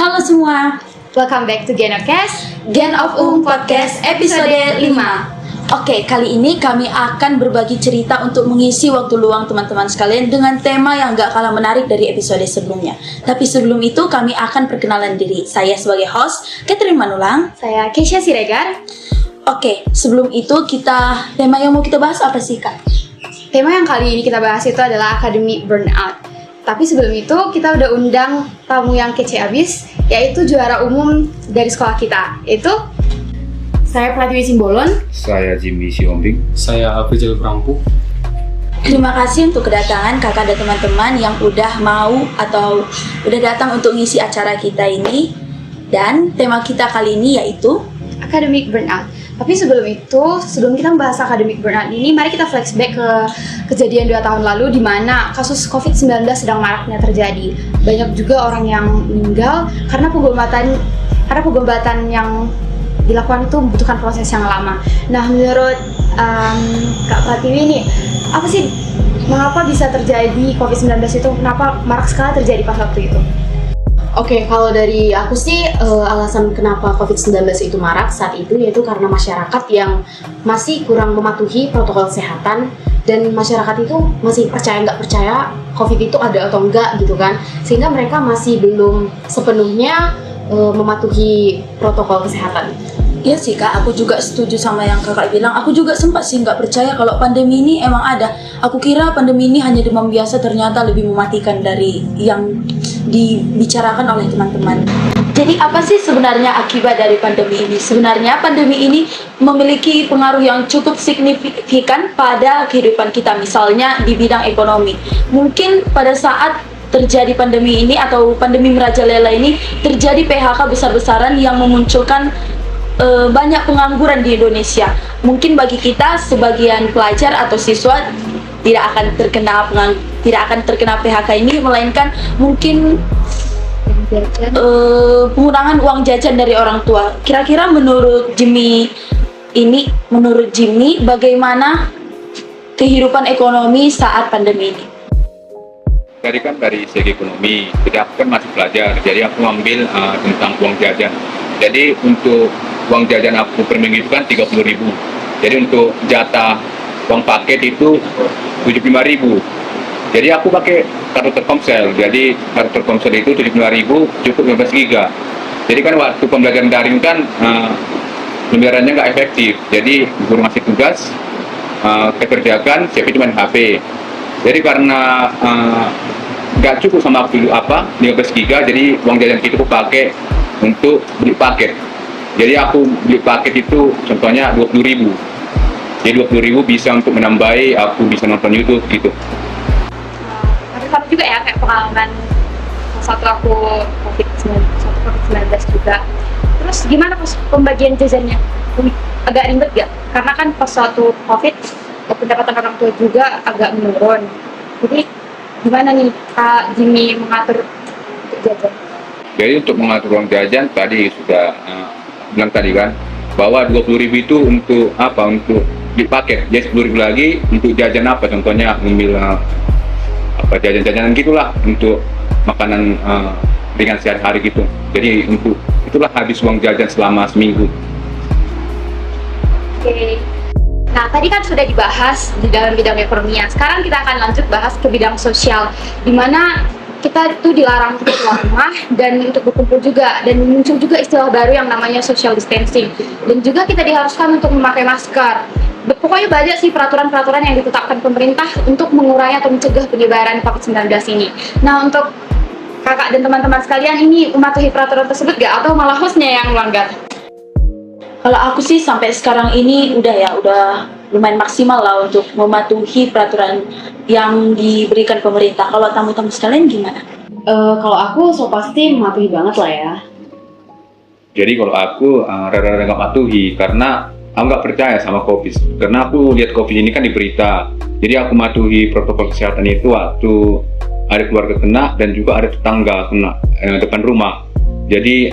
Halo semua, Welcome back to Genocast, Gen of Podcast episode 5. Oke, kali ini kami akan berbagi cerita untuk mengisi waktu luang teman-teman sekalian dengan tema yang gak kalah menarik dari episode sebelumnya. Tapi sebelum itu kami akan perkenalan diri. Saya sebagai host, Catherine Manulang. Saya Keisha Siregar. Oke, sebelum itu tema yang mau kita bahas apa sih, Kak? Tema yang kali ini kita bahas itu adalah academic burnout. Tapi sebelum itu kita udah undang tamu yang kece abis, yaitu juara umum dari sekolah kita, yaitu saya Pratiwi Simbolon. Saya Jimmy Siombing. Saya Afrizal Prampu. Terima kasih untuk kedatangan kakak dan teman-teman yang udah mau atau udah datang untuk ngisi acara kita ini. Dan tema kita kali ini yaitu Academic burnout. Tapi sebelum kita membahas academic burnout ini, mari kita flashback ke kejadian 2 tahun lalu di mana kasus COVID-19 sedang maraknya terjadi. Banyak juga orang yang meninggal karena pengobatan yang dilakukan itu membutuhkan proses yang lama. Nah, menurut Kak Pratiwi ini, apa sih mengapa bisa terjadi COVID-19 itu? Kenapa marak sekali terjadi pas waktu itu? Oke, kalau dari aku sih alasan kenapa COVID-19 itu marak saat itu yaitu karena masyarakat yang masih kurang mematuhi protokol kesehatan dan masyarakat itu masih percaya nggak percaya COVID itu ada atau enggak gitu kan, sehingga mereka masih belum sepenuhnya mematuhi protokol kesehatan. Iya sih Kak, aku juga setuju sama yang kakak bilang. Aku juga sempat sih nggak percaya kalau pandemi ini emang ada. Aku kira pandemi ini hanya demam biasa, ternyata lebih mematikan dari yang dibicarakan oleh teman-teman. Jadi apa sih sebenarnya akibat dari pandemi ini? Sebenarnya pandemi ini memiliki pengaruh yang cukup signifikan pada kehidupan kita, misalnya di bidang ekonomi. Mungkin pada saat terjadi pandemi ini atau pandemi merajalela ini, terjadi PHK besar-besaran yang memunculkan banyak pengangguran di Indonesia. Mungkin bagi kita sebagian pelajar atau siswa tidak akan terkena PHK ini, melainkan mungkin pengurangan uang jajan dari orang tua. Kira-kira menurut Jimmy bagaimana kehidupan ekonomi saat pandemi ini? Tadi kan dari segi ekonomi, jadi aku kan masih pelajar, jadi aku ambil tentang uang jajan. Jadi untuk uang jajan aku per minggu itu kan 30.000. Jadi untuk jatah uang paket itu 75.000. Jadi aku pakai kartu Telkomsel. Jadi kartu Telkomsel itu 75.000 cukup 15 giga. Jadi kan waktu pembelajaran daring kan pembelajarannya nggak efektif. Jadi guru ngasih tugas, saya kerjakan, saya cuma main HP. Jadi karena nggak cukup sama aku dulu 15 giga, jadi uang jajan itu aku pakai untuk beli paket. Jadi aku beli paket itu contohnya 20.000. Jadi 20.000 bisa untuk menambahi aku bisa nonton YouTube gitu. Ada sama juga ya kayak pengalaman satu aku COVID-19 juga. Terus gimana pas pembagian jajannya? Agak ribet gak? Karena kan pas suatu COVID pendapatan orang tua juga agak menurun. Jadi gimana nih Kak Jimmy mengatur untuk jajan? Jadi untuk mengatur uang jajan tadi sudah bilang tadi kan bahwa 20.000 itu untuk apa? Untuk beli paket. Jadi 10.000 lagi untuk jajan apa? Contohnya ngambil jajan-jajanan gitulah untuk makanan ringan sehari-hari gitu. Jadi untuk itulah habis uang jajan selama seminggu. Oke. Nah, tadi kan sudah dibahas di dalam bidang ekonomi. Sekarang kita akan lanjut bahas ke bidang sosial, di mana kita itu dilarang untuk keluar rumah dan untuk berkumpul juga, dan muncul juga istilah baru yang namanya social distancing, dan juga kita diharuskan untuk memakai masker. Pokoknya banyak sih peraturan-peraturan yang ditetapkan pemerintah untuk mengurangi atau mencegah penyebaran COVID-19 ini. Nah, untuk kakak dan teman-teman sekalian ini mematuhi peraturan tersebut gak, atau malah hostnya yang melanggar? Kalau aku sih sampai sekarang ini udah lumayan maksimal lah untuk mematuhi peraturan yang diberikan pemerintah. Kalau tamu-tamu sekalian gimana? Kalau aku pasti mematuhi banget lah ya. Jadi kalau aku rada-rada nggak patuhi karena aku nggak percaya sama COVID. Karena aku lihat COVID ini kan di berita. Jadi aku matuhi protokol kesehatan itu waktu ada keluarga kena dan juga ada tetangga kena depan rumah. Jadi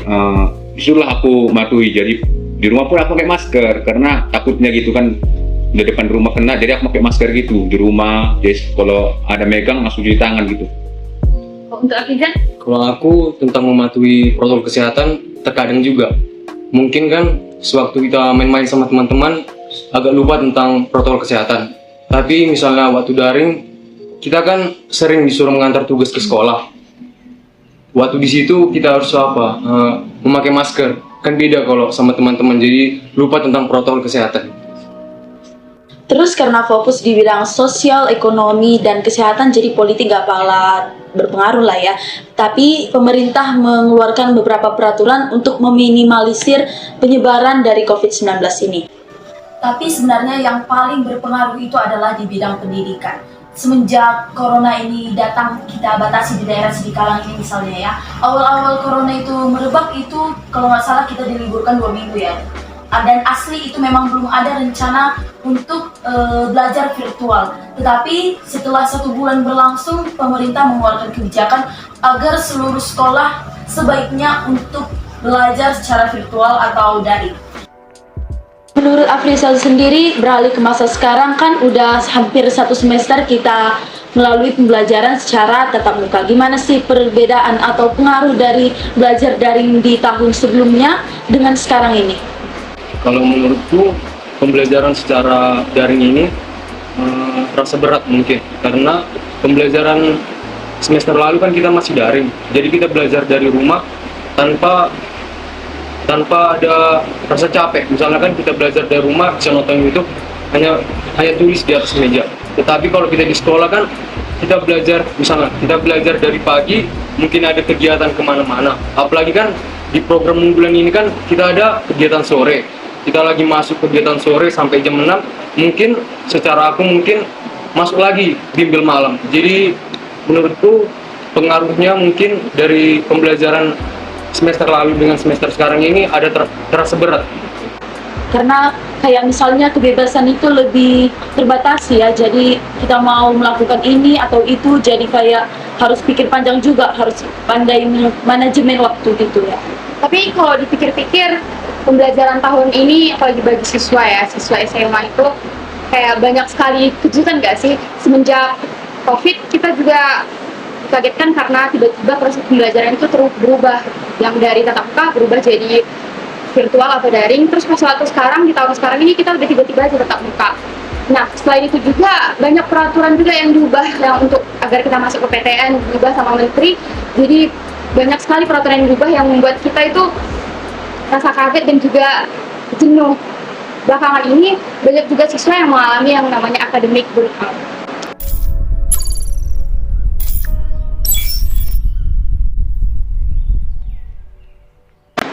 disitulah aku matuhi. Jadi di rumah pun aku pakai masker karena takutnya gitu kan di depan rumah kena, jadi aku pakai masker gitu di rumah. Jadi kalau ada megang langsung cuci tangan gitu. Untuk Afrizan? Kalau aku tentang mematuhi protokol kesehatan, terkadang juga. Mungkin kan sewaktu kita main-main sama teman-teman, agak lupa tentang protokol kesehatan. Tapi misalnya waktu daring, kita kan sering disuruh mengantar tugas ke sekolah. Waktu di situ kita harus memakai masker. Kan beda kalau sama teman-teman, jadi lupa tentang protokol kesehatan. Terus karena fokus di bidang sosial, ekonomi, dan kesehatan, jadi politik gak bakalan berpengaruh lah ya. Tapi pemerintah mengeluarkan beberapa peraturan untuk meminimalisir penyebaran dari COVID-19 ini. Tapi sebenarnya yang paling berpengaruh itu adalah di bidang pendidikan. Semenjak corona ini datang, kita batasi di daerah Sidikalang ini misalnya ya. Awal-awal corona itu merebak itu kalau nggak salah kita diliburkan 2 minggu ya. Dan asli itu memang belum ada rencana untuk belajar virtual. Tetapi setelah 1 bulan berlangsung, pemerintah mengeluarkan kebijakan agar seluruh sekolah sebaiknya untuk belajar secara virtual atau daring. Menurut Afrizal sendiri, beralih ke masa sekarang kan udah hampir 1 semester kita melalui pembelajaran secara tatap muka. Gimana sih perbedaan atau pengaruh dari belajar daring di tahun sebelumnya dengan sekarang ini? Kalau menurutku, pembelajaran secara daring ini terasa berat mungkin. Karena pembelajaran semester lalu kan kita masih daring. Jadi kita belajar dari rumah tanpa ada rasa capek. Misalnya kan kita belajar dari rumah, bisa nonton YouTube, hanya tulis di atas meja. Tetapi kalau kita di sekolah kan kita belajar, misalnya kita belajar dari pagi, mungkin ada kegiatan kemana-mana. Apalagi kan di program unggulan ini kan kita ada kegiatan sore. Kita lagi masuk kegiatan sore sampai jam 6, mungkin secara aku mungkin masuk lagi bimbel malam. Jadi menurutku pengaruhnya mungkin dari pembelajaran semester lalu dengan semester sekarang ini ada terasa berat. Karena kayak misalnya kebebasan itu lebih terbatasi ya, jadi kita mau melakukan ini atau itu, jadi kayak harus pikir panjang juga, harus pandai manajemen waktu gitu ya. Tapi kalau dipikir-pikir, pembelajaran tahun ini apalagi bagi siswa ya, siswa SMA itu kayak banyak sekali kejutan gak sih? Semenjak COVID kita juga dikagetkan karena tiba-tiba proses pembelajaran itu terus berubah, yang dari tatap muka berubah jadi virtual atau daring. Terus pas waktu sekarang, di tahun sekarang ini kita udah tiba-tiba aja tatap muka. Nah, selain itu juga banyak peraturan juga yang diubah yang untuk agar kita masuk ke PTN, diubah sama menteri. Jadi banyak sekali peraturan yang diubah yang membuat kita itu rasa kaget dan juga jenuh. Belakangan ini banyak juga siswa yang mengalami yang namanya academic burnout.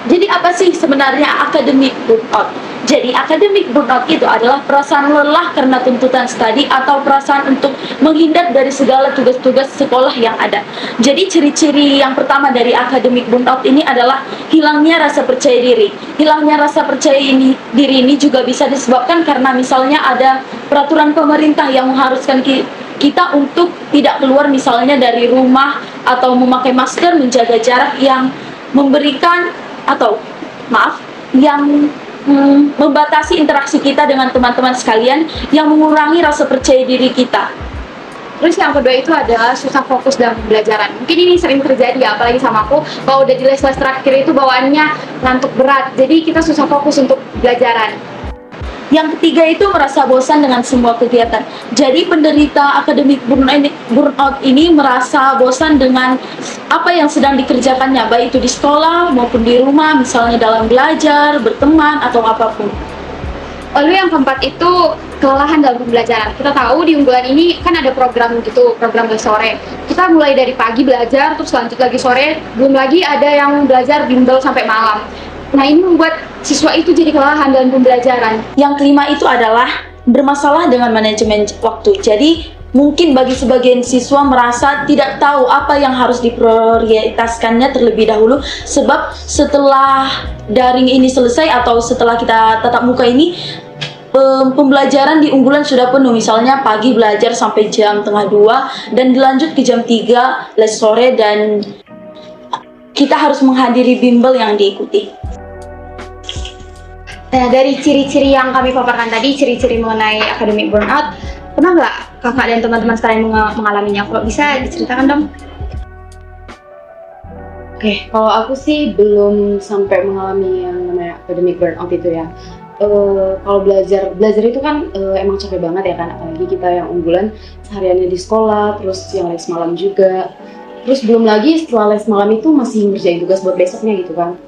Jadi apa sih sebenarnya academic burnout? Jadi academic burnout itu adalah perasaan lelah karena tuntutan studi atau perasaan untuk menghindar dari segala tugas-tugas sekolah yang ada. Jadi ciri-ciri yang pertama dari academic burnout ini adalah hilangnya rasa percaya diri. Hilangnya rasa percaya diri ini juga bisa disebabkan karena misalnya ada peraturan pemerintah yang mengharuskan kita untuk tidak keluar misalnya dari rumah atau memakai masker, menjaga jarak, yang memberikan atau yang membatasi interaksi kita dengan teman-teman sekalian, yang mengurangi rasa percaya diri kita. Terus yang kedua itu adalah susah fokus dalam pembelajaran. Mungkin ini sering terjadi ya, apalagi sama aku. Kalau udah di les-les terakhir itu bawaannya ngantuk berat, jadi kita susah fokus untuk pembelajaran. Yang ketiga itu merasa bosan dengan semua kegiatan. Jadi penderita academic burnout ini merasa bosan dengan apa yang sedang dikerjakannya, baik itu di sekolah maupun di rumah, misalnya dalam belajar, berteman, atau apapun. Lalu yang keempat itu kelelahan dalam pembelajaran. Kita tahu di unggulan ini kan ada program gitu, program les sore. Kita mulai dari pagi belajar, terus lanjut lagi sore, belum lagi ada yang belajar bimbel sampai malam. Nah, ini membuat siswa itu jadi kelelahan dalam pembelajaran. Yang kelima itu adalah bermasalah dengan manajemen waktu. Jadi mungkin bagi sebagian siswa merasa tidak tahu apa yang harus diprioritaskannya terlebih dahulu, sebab setelah daring ini selesai atau setelah kita tatap muka ini, pembelajaran di unggulan sudah penuh. Misalnya pagi belajar sampai jam 1:30 dan dilanjut ke jam 3 les sore, dan kita harus menghadiri bimbel yang diikuti. Nah, dari ciri-ciri yang kami paparkan tadi, ciri-ciri mengenai academic burnout, pernah nggak kakak dan teman-teman sekalian mengalaminya? Kalau bisa diceritakan dong. Oke, kalau aku sih belum sampai mengalami yang namanya academic burnout itu ya. Kalau belajar itu kan emang capek banget ya kan, apalagi kita yang unggulan sehariannya di sekolah, terus yang les malam juga. Terus belum lagi setelah les malam itu masih ngerjain tugas buat besoknya gitu kan.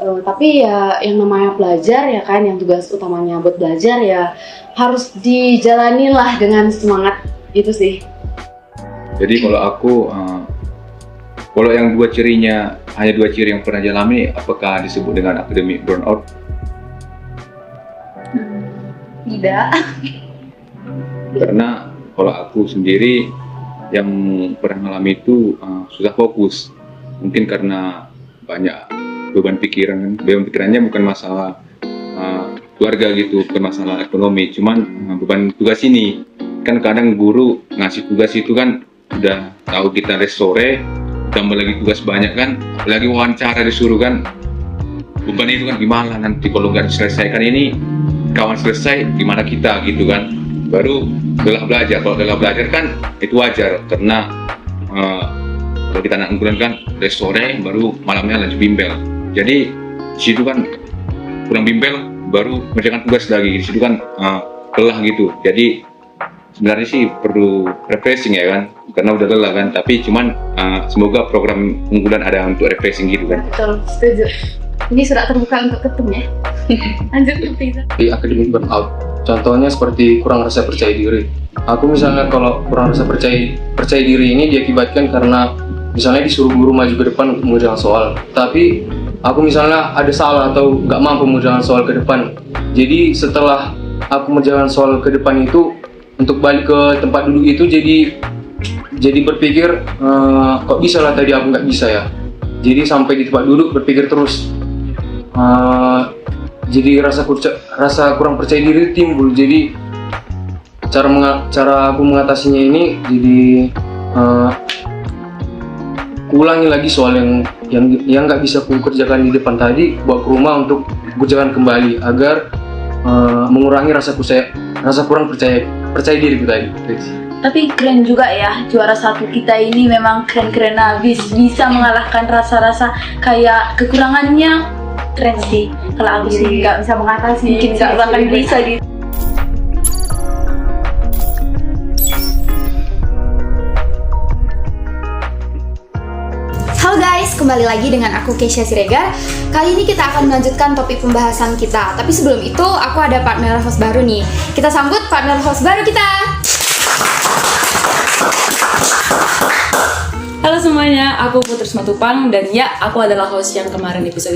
Tapi ya yang namanya belajar ya kan, yang tugas utamanya buat belajar ya harus dijalani lah dengan semangat itu sih. Jadi kalau aku, kalau yang hanya dua ciri yang pernah dialami, apakah disebut dengan academic burnout? Tidak. Karena kalau aku sendiri yang pernah mengalami itu susah fokus. Mungkin karena banyak beban pikiran. Beban pikirannya bukan masalah keluarga gitu, bukan masalah ekonomi, cuman beban tugas ini. Kan kadang guru ngasih tugas itu kan udah tahu kita les sore, tambah lagi tugas banyak kan, apalagi wawancara disuruh kan, beban itu kan gimana nanti kalau nggak diselesaikan ini, kawan selesai gimana kita gitu kan. Baru lelah belajar. Kalau lelah belajar kan itu wajar, karena kalau kita anak unggulan kan les sore baru malamnya lanjut bimbel. Jadi di situ kan kurang bimbel baru mengerjakan tugas lagi, di situ kan lelah gitu. Jadi sebenarnya sih perlu refreshing ya kan, karena udah lelah kan. Tapi cuman semoga program unggulan ada untuk refreshing gitu kan. Betul, setuju. Ini sudah terbuka untuk ketum ya. Lanjut ke Fiza. Di academic burnout, contohnya seperti kurang rasa percaya diri. Aku misalnya kalau kurang rasa percaya diri ini diakibatkan karena misalnya disuruh guru maju ke depan untuk mengerjakan soal, tapi aku misalnya ada salah atau nggak mampu mengerjakan soal ke depan. Jadi setelah aku mengerjakan soal ke depan itu, untuk balik ke tempat duduk itu jadi berpikir kok bisa lah tadi aku nggak bisa ya. Jadi sampai di tempat duduk berpikir terus. Jadi rasa kurang percaya diri timbul. Jadi cara aku mengatasinya ini jadi ulangi lagi soal yang nggak bisa aku kerjakan di depan tadi, bawa ke rumah untuk kerjakan kembali agar mengurangi rasa kurang percaya diri tadi. Tapi keren juga ya, juara satu kita ini memang keren-keren habis, bisa mengalahkan rasa-rasa kayak kekurangannya. Keren sih. Kalau aku sih nggak bisa mengatasi, mungkin nggak bakal bisa gitu. Halo guys, kembali lagi dengan aku Keisha Siregar. Kali ini kita akan melanjutkan topik pembahasan kita. Tapi sebelum itu, aku ada partner host baru nih. Kita sambut partner host baru kita. Halo semuanya, aku Putri Matupang dan ya, aku adalah host yang kemarin episode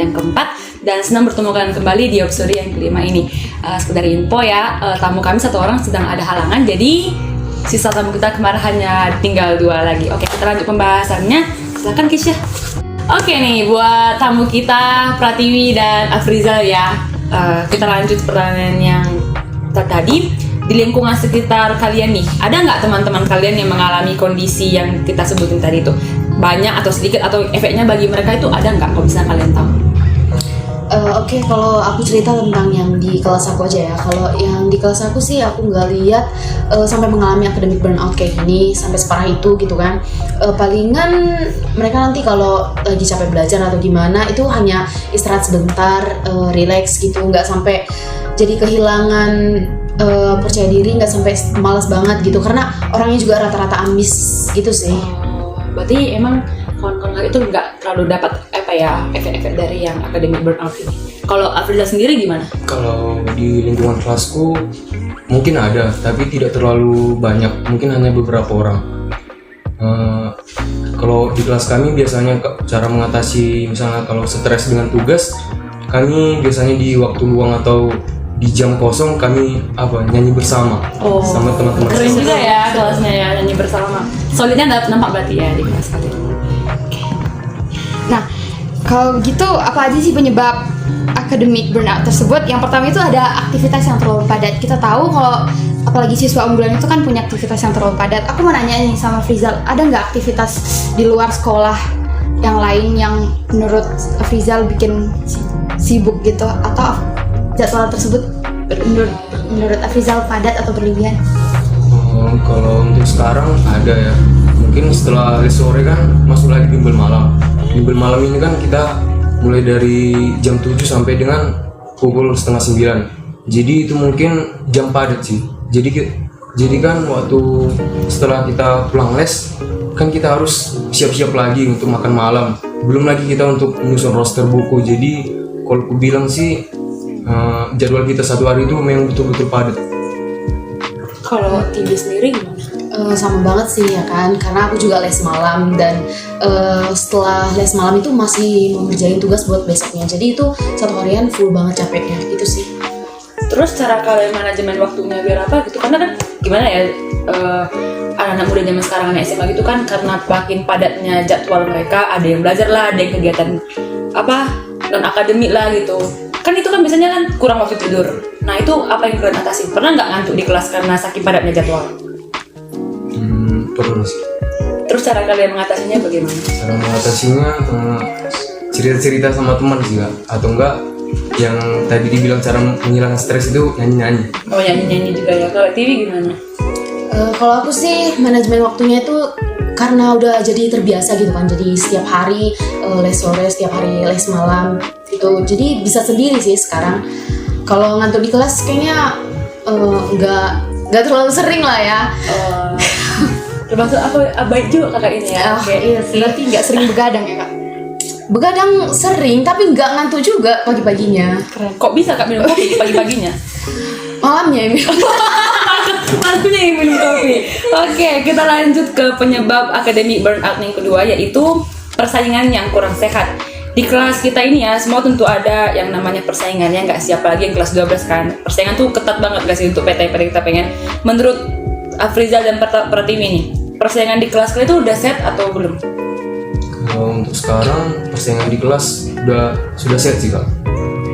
yang keempat dan senang bertemu kalian kembali di episode yang kelima ini. Sekedar info ya, tamu kami satu orang sedang ada halangan, jadi sisa tamu kita kemarin hanya tinggal 2 lagi. Oke, kita lanjut pembahasannya. Silakan Kisha. Oke nih, buat tamu kita Pratiwi dan Afrizal ya, kita lanjut pertanyaan yang tadi. Di lingkungan sekitar kalian nih, ada nggak teman-teman kalian yang mengalami kondisi yang kita sebutin tadi itu? Banyak atau sedikit, atau efeknya bagi mereka itu ada nggak? Kalau bisa kalian tahu. Oke, kalau aku cerita tentang yang di kelas aku aja ya. Kalau yang di kelas aku sih aku nggak lihat sampai mengalami academic burnout kayak gini sampai separah itu gitu kan. Palingan mereka nanti kalau lagi capek belajar atau gimana itu hanya istirahat sebentar, relax gitu, nggak sampai jadi kehilangan percaya diri, nggak sampai malas banget gitu, karena orangnya juga rata-rata ambis gitu sih. Berarti emang kawan-kawan itu nggak terlalu dapat efek-efek dari yang academic burnout ini. Kalau Afriza sendiri gimana? Kalau di lingkungan kelasku mungkin ada, tapi tidak terlalu banyak, mungkin hanya beberapa orang. Kalau di kelas kami biasanya cara mengatasi misalnya kalau stres dengan tugas, kami biasanya di waktu luang atau di jam kosong kami nyanyi bersama sama teman-teman. Keren juga ya kelasnya ya, nyanyi bersama. Solidnya nampak berarti ya di kelas kalian. Nah, kalau gitu apa aja sih penyebab academic burnout tersebut? Yang pertama itu ada aktivitas yang terlalu padat. Kita tahu kalau apalagi siswa unggulan itu kan punya aktivitas yang terlalu padat. Aku mau nanya nih sama Frizal, ada nggak aktivitas di luar sekolah yang lain yang menurut Frizal bikin sibuk gitu, atau jadwal tersebut menurut Afrizal padat atau berlebihan? Kalau untuk sekarang ada ya, mungkin setelah les sore kan masuk lagi bimbel malam. bimbel malam ini kan kita mulai dari jam 7 sampai dengan pukul setengah 9. Jadi itu mungkin jam padat sih. Jadi kan waktu setelah kita pulang les kan kita harus siap-siap lagi untuk makan malam. Belum lagi kita untuk menyusun roster buku. Jadi kalau aku bilang sih jadwal kita satu hari itu memang betul-betul padat. Kalau TV sendiri gimana? Sama banget sih ya kan, karena aku juga les malam dan setelah les malam itu masih mengerjain tugas buat besoknya. Jadi itu satu harian full banget capeknya itu sih. Terus cara kalian manajemen waktunya biar apa gitu? Karena kan gimana ya, anak-anak muda zaman sekarang, anak SMA gitu kan, karena makin padatnya jadwal mereka, ada yang belajar lah, ada yang kegiatan non akademik lah gitu. Kan itu kan biasanya kan kurang waktu tidur. Nah itu apa yang kalian atasi? Pernah nggak ngantuk di kelas karena saking padatnya jadwal? Pernah sih. Terus cara kalian mengatasinya bagaimana? Cara mengatasinya cerita-cerita sama teman sih Kak. Atau enggak yang tadi dibilang cara menghilangkan stres itu nyanyi-nyanyi. Oh nyanyi-nyanyi juga ya. Kalau TV gimana? Kalau aku sih manajemen waktunya itu karena udah jadi terbiasa gitu kan. Jadi setiap hari les sore, setiap hari les malam gitu. Jadi bisa sendiri sih sekarang. Kalau ngantuk di kelas kayaknya nggak terlalu sering lah ya. Termasuk baik juga kakak ini ya. Iya sih. Berarti nggak sering begadang ya Kak? Begadang sering, tapi nggak ngantuk juga pagi-paginya. Keren. Kok bisa kak minum kopi pagi-paginya? Malamnya ini. Malamnya yang minum kopi. Oke, kita lanjut ke penyebab akademik burnout yang kedua, yaitu persaingan yang kurang sehat. Di kelas kita ini ya, semua tentu ada yang namanya persaingan ya, nggak siapa lagi yang kelas 12 kan. Persaingan tuh ketat banget gak sih untuk PTN kita pengen. Menurut Afrizal dan Pratiwi nih, persaingan di kelas kalian itu udah set atau belum? Kalau untuk sekarang persaingan di kelas sudah set sih Kak.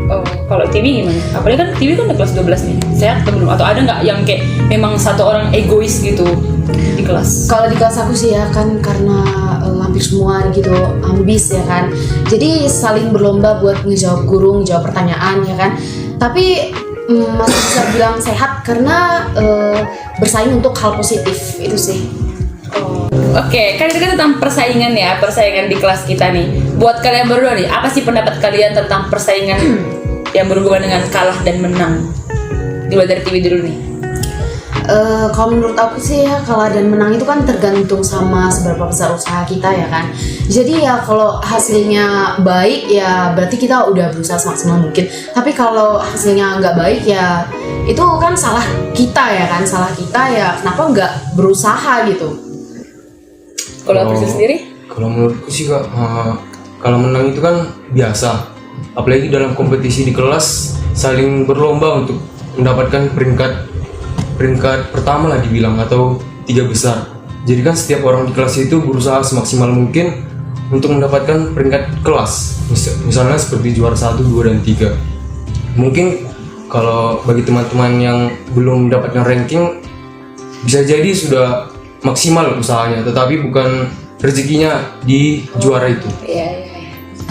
Oh, kalau TV gimana? Apalagi kan TV kan udah kelas 12 nih, sehat atau belum? Atau ada nggak yang kayak memang satu orang egois gitu di kelas? Kalau di kelas aku sih ya kan karena hampir semua gitu ambis ya kan. Jadi saling berlomba buat ngejawab guru, ngejawab pertanyaan ya kan. Tapi masih bisa bilang sehat karena bersaing untuk hal positif itu sih. Oke, kan itu kan tentang persaingan ya, persaingan di kelas kita nih. Buat kalian berdua nih, apa sih pendapat kalian tentang persaingan yang berhubungan dengan kalah dan menang? Dua dari TV dulu nih. Kalau menurut aku sih ya kalah dan menang itu kan tergantung sama seberapa besar usaha kita ya kan. Jadi ya kalau hasilnya baik ya berarti kita udah berusaha semaksimal mungkin. Tapi kalau hasilnya nggak baik ya itu kan salah kita ya kan, salah kita ya kenapa nggak berusaha gitu. Kalau Afrizal sendiri? Kalau menurutku sih Kak, kalau menang itu kan biasa. Apalagi dalam kompetisi di kelas saling berlomba untuk mendapatkan peringkat pertama lah dibilang atau 3 besar. Jadi kan setiap orang di kelas itu berusaha semaksimal mungkin untuk mendapatkan peringkat kelas. Misalnya seperti juara 1, 2, dan 3. Mungkin kalau bagi teman-teman yang belum mendapatkan ranking bisa jadi sudah maksimal usahanya, tetapi bukan rezekinya di juara itu. Iya.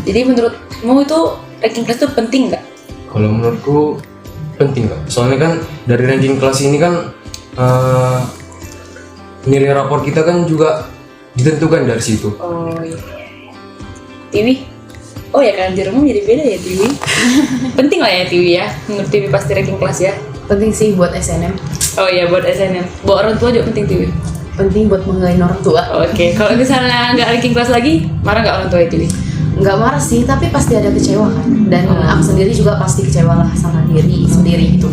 Jadi menurutmu itu ranking kelas itu penting nggak? Kalau menurutku penting Kak. Soalnya kan dari ranking kelas ini kan nilai rapor kita kan juga ditentukan dari situ. Oh iya. TV? Oh ya kan jarakmu jadi beda ya TV. Penting lah ya TV ya. Menurut TV pasti ranking kelas ya. Penting sih buat SNM. Oh iya buat SNM. Buat orang tua juga penting TV. Penting buat menggain orang tua. Oke, kalau misalnya nggak ranking kelas lagi, marah nggak orang tua itu? Nggak marah sih, tapi pasti ada kecewa kan. Dan aku sendiri juga pasti kecewa lah sama diri sendiri gitu.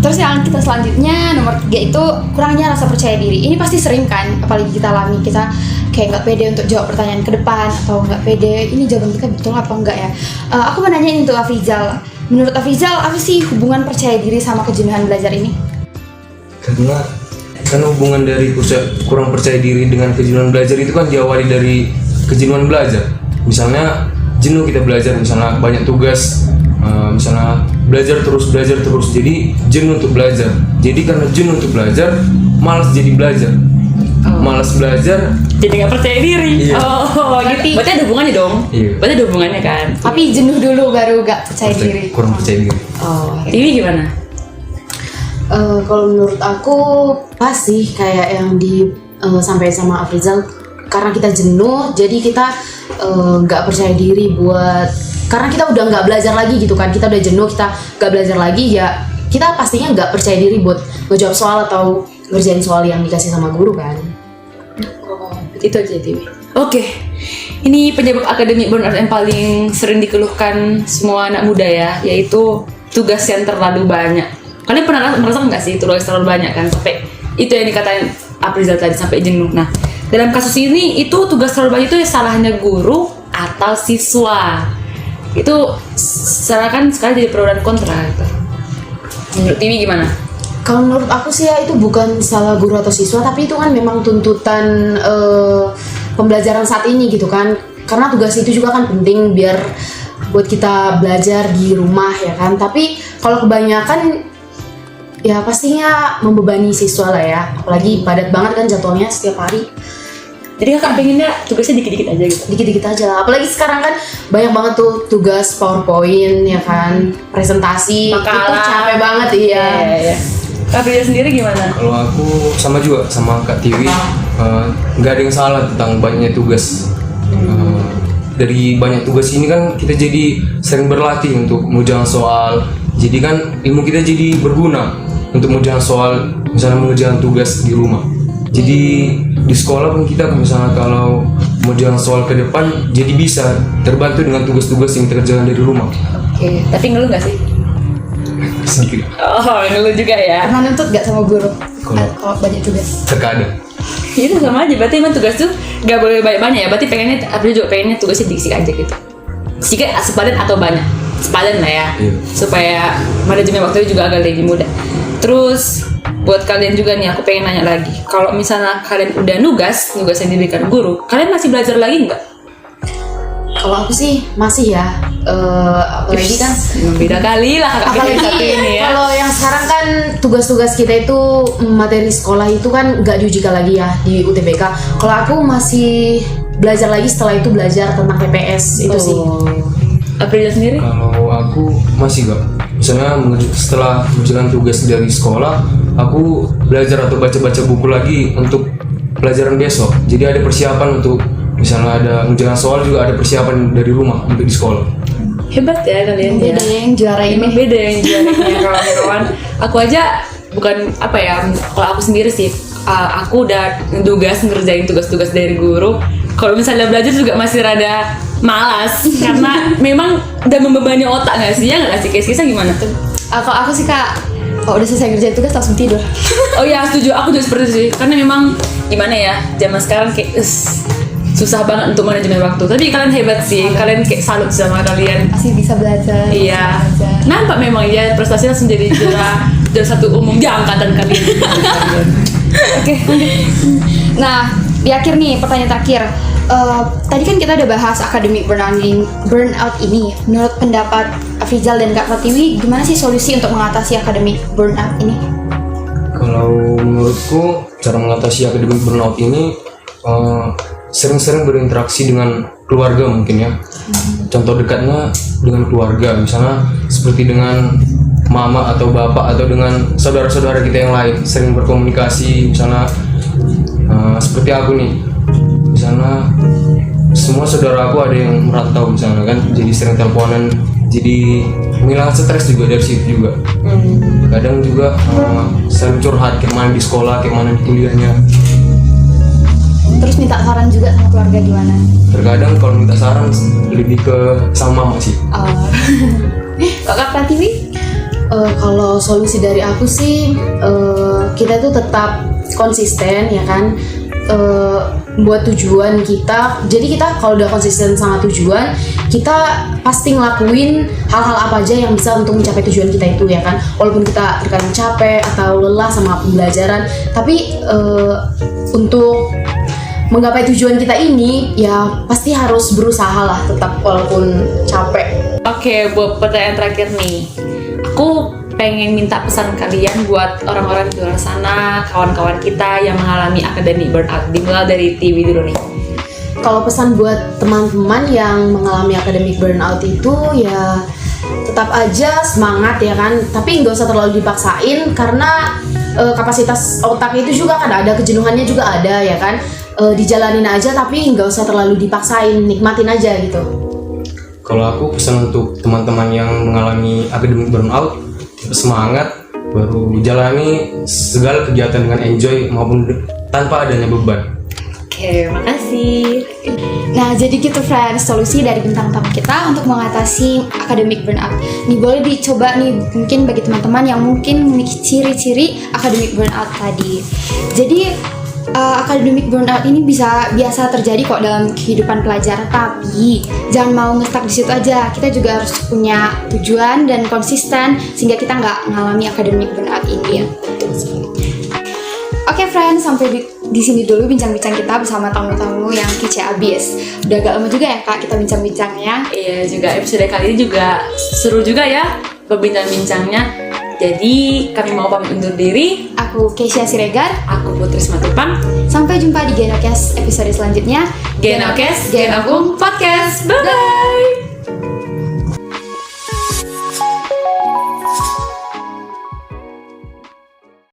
Terus yang kita selanjutnya nomor 3 itu kurangnya rasa percaya diri. Ini pasti sering kan, apalagi kita alami, kita kayak nggak pede untuk jawab pertanyaan ke depan atau nggak pede ini jawaban kita betul apa enggak ya. Aku mau nanya ini untuk Afrizal. Menurut Afrizal, apa sih hubungan percaya diri sama kejenuhan belajar ini? Karena hubungan dari kurang percaya diri dengan kejenuhan belajar itu kan diawali dari kejenuhan belajar. Misalnya jenuh kita belajar, misalnya banyak tugas, misalnya belajar terus, jadi jenuh untuk belajar. Jadi karena jenuh untuk belajar, malas jadi belajar. Malas belajar, jadi nggak percaya diri. Iya. Oh, gitu. Berarti ada hubungannya dong. Iya. Berarti ada hubungannya kan. Tapi jenuh dulu baru nggak percaya diri. kurang percaya diri. Oh, TV gimana? Kalau menurut aku pas sih kayak yang disampaikan sama Afrizal, karena kita jenuh, jadi kita nggak percaya diri karena kita udah nggak belajar lagi gitu kan, kita udah jenuh, kita nggak belajar lagi, ya kita pastinya nggak percaya diri buat ngejawab soal atau ngerjain soal yang dikasih sama guru kan. Itu aja Tiwi. Oke, ini penyebab akademik burnout yang paling sering dikeluhkan semua anak muda ya, yaitu tugas yang terlalu banyak. Kalian pernah merasa nggak sih tugas terlalu banyak kan, sampai itu yang dikatain Aprizal tadi, sampai jenuh. Nah, dalam kasus ini itu tugas terlalu banyak itu salahnya guru atau siswa. Itu kan sekali jadi pro dan kontra gitu. Menurut Tiwi gimana? Kalau menurut aku sih ya itu bukan salah guru atau siswa, tapi itu kan memang tuntutan pembelajaran saat ini gitu kan. Karena tugas itu juga kan penting biar buat kita belajar di rumah ya kan. Tapi kalau kebanyakan ya pastinya membebani siswa lah ya. Apalagi padat banget kan jadwalnya setiap hari. Jadi kakak pengennya tugasnya dikit-dikit aja gitu. Dikit-dikit aja lah. Apalagi sekarang kan banyak banget tuh tugas PowerPoint ya kan, presentasi. Makalah. Itu capek banget iya. Iya. Kak Frida sendiri gimana? Kalau aku sama juga sama Kak Tiwi, nggak ada yang salah tentang banyaknya tugas. Dari banyak tugas ini kan kita jadi sering berlatih untuk mengerjakan soal. Jadi kan ilmu kita jadi berguna untuk mengerjakan soal, misalnya mengerjakan tugas di rumah. Jadi di sekolah pun kita misalnya kalau mengerjakan soal ke depan jadi bisa terbantu dengan tugas-tugas yang kita kerjakan dari rumah. Oke, tapi ngeluh nggak sih? Sedikit. Oh, ngeluh juga ya. Pernah nuntut gak sama guru? Kalau banyak tugas. terkadang. Itu sama aja, berarti emang tugas tuh nggak boleh banyak-banyak ya. Berarti pengennya, April juga pengennya tugasnya dikit aja gitu. Sedikit, sepadan atau banyak? Sepadan lah ya. Iya. Supaya manajemen waktunya juga agak lebih mudah. Terus buat kalian juga nih, aku pengen nanya lagi. Kalau misalnya kalian udah nugas yang diberikan guru, kalian masih belajar lagi nggak? Kalau aku sih masih ya, apalagi kan Beda kali lah kakak apalagi satu ini ya. kalau yang sekarang kan tugas-tugas kita itu materi sekolah itu kan nggak diujikan lagi ya di UTBK. Kalau aku masih belajar lagi, setelah itu belajar tentang PPS itu sih. April sendiri? Kalau aku masih gak, misalnya setelah menjalankan tugas dari sekolah, aku belajar atau baca-baca buku lagi untuk pelajaran besok. Jadi ada persiapan untuk misalnya ada menjalankan soal, juga ada persiapan dari rumah untuk di sekolah. Hebat ya kalian ya. Beda yang juara Emang ini. beda yang juaranya kawan-kawan. Aku aja bukan apa ya, kalau aku sendiri sih, aku udah ngerjain tugas-tugas dari guru. Kalau misalnya belajar juga masih rada malas karena memang udah membebani otak nggak sih, ya nggak sih? Kisah gimana tuh? Kalau aku sih Kak, kalau udah selesai ngerjain tugas langsung tidur. Oh ya setuju, aku juga seperti itu sih. Karena memang gimana ya, zaman sekarang kayak susah banget untuk manajemen waktu. Tapi kalian hebat sih, kalian kayak salut sama kalian. Masih bisa belajar. Iya, nampak memang ya prestasinya langsung jadi juara satu umum di angkatan kalian. Oke. Nah, di akhir nih pertanyaan terakhir. Tadi kan kita udah bahas akademik burnout ini. Menurut pendapat Afrizal dan Kak Pratiwi, gimana sih solusi untuk mengatasi akademik burnout ini? Kalau menurutku cara mengatasi akademik burnout ini sering-sering berinteraksi dengan keluarga mungkin ya. Contoh dekatnya dengan keluarga, misalnya seperti dengan mama atau bapak atau dengan saudara-saudara kita yang lain, sering berkomunikasi. Misalnya seperti aku nih, misalnya semua saudara aku ada yang merantau misalnya kan, jadi sering teleponan, jadi menghilangkan stres juga dari situ juga. Kadang juga sering curhat kayak mana di sekolah, kayak mana di kuliahnya. Terus minta saran juga sama keluarga gimana? Terkadang kalau minta saran lebih ke sama mama sih. Kak Pratiwi? Kalau solusi dari aku sih, kita tuh tetap konsisten ya kan, buat tujuan kita. Jadi kita kalau udah konsisten sama tujuan, kita pasti ngelakuin hal-hal apa aja yang bisa untuk mencapai tujuan kita itu ya kan. Walaupun kita terkadang capek atau lelah sama pembelajaran, tapi untuk menggapai tujuan kita ini ya pasti harus berusaha lah tetap walaupun capek. Oke, buat pertanyaan terakhir nih, aku pengen minta pesan kalian buat orang-orang di luar sana, kawan-kawan kita yang mengalami academic burnout. Dimulai dari TV dulu nih. Kalau pesan buat teman-teman yang mengalami academic burnout itu ya tetap aja semangat ya kan, tapi nggak usah terlalu dipaksain karena kapasitas otak itu juga kan ada, kejenuhannya juga ada ya kan. Dijalanin aja tapi nggak usah terlalu dipaksain, nikmatin aja gitu. Kalau aku pesan untuk teman-teman yang mengalami academic burnout, semangat, baru jalani segala kegiatan dengan enjoy maupun tanpa adanya beban. Oke, makasih. Nah, jadi gitu friends, solusi dari bintang tamu kita untuk mengatasi academic burnout. Nih boleh dicoba nih mungkin bagi teman-teman yang mungkin memiliki ciri-ciri academic burnout tadi. Jadi academic burnout ini biasa terjadi kok dalam kehidupan pelajar, tapi jangan mau nge-stuck di situ aja. Kita juga harus punya tujuan dan konsisten sehingga kita nggak mengalami academic burnout ini ya. Oke friends, sampai di sini dulu bincang-bincang kita bersama tamu-tamu yang kece abis. Udah agak lama juga ya kak kita bincang-bincangnya. Iya juga, episode kali ini juga seru juga ya berbincang-bincangnya. Jadi kami mau pamit undur diri. Aku Keisha Siregar. Aku Putri Simatupang. Sampai jumpa di Genokes episode selanjutnya. Genokes, Genokung Podcast. Bye-bye.